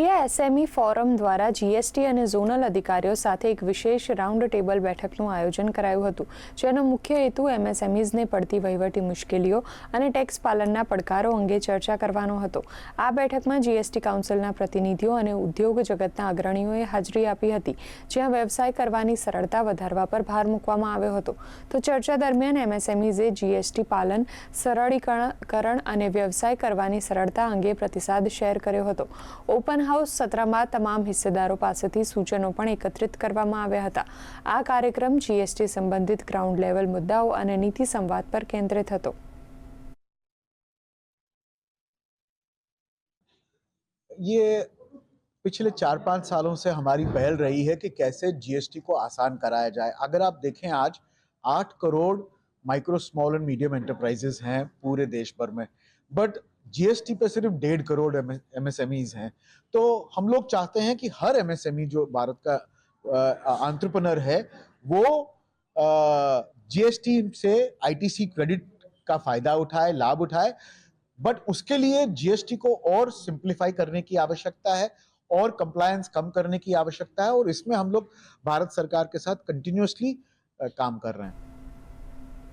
India SME forum દ્વારા GST અને zonal અધિકારીઓ સાથે એક વિશેષ રાઉન્ડ ટેબલ બેઠકનું આયોજન કરાયું હતું, જેનો મુખ્ય હેતુ એમએસએમઈઝને પડતી વહીવટી મુશ્કેલીઓ અને ટેક્સ પાલનના પડકારો અંગે ચર્ચા કરવાનો હતો. આ બેઠકમાં જીએસટી કાઉન્સિલના પ્રતિનિધિઓ અને ઉદ્યોગ જગતના અગ્રણીઓએ હાજરી આપી હતી, જ્યાં વ્યવસાય કરવાની સરળતા વધારવા પર ભાર મૂકવામાં આવ્યો હતો. તો ચર્ચા દરમિયાન એમએસએમઈઝે જીએસટી પાલન, સરળીકરણ અને વ્યવસાય કરવાની સરળતા અંગે પ્રતિસાદ શેર કર્યો હતો. ઓપન હાઉસ સત્રમાં તમામ હિસ્સેદારો પાસેથી સૂચનો પણ એકત્રિત કરવામાં આવ્યા હતા. આ કાર્યક્રમ જીએસટી સંબંધિત ગ્રાઉન્ડ લેવલ મુદ્દાઓ અને નીતિ સંવાદ પર કેન્દ્રિત હતો. ये पिछले 4-5 सालों से हमारी पहल रही है कि कैसे जीएसटी को आसान कराया जाए. अगर आप देखें आज 8 crore micro small and medium enterprises हैं पूरे देश भर में, बट जीएसटी पे सिर्फ 1.5 करोड़ एमएसएमईज हैं. तो हम लोग चाहते हैं कि हर एमएसएमई जो भारत का एंटरप्रेन्योर है वो जीएसटी से आईटीसी क्रेडिट का फायदा उठाए, लाभ उठाए. बट उसके लिए जीएसटी को और सिंप्लीफाई करने की आवश्यकता है और कंप्लायंस कम करने की आवश्यकता है, और इसमें हम लोग भारत सरकार के साथ कंटिन्यूअसली काम कर रहे हैं.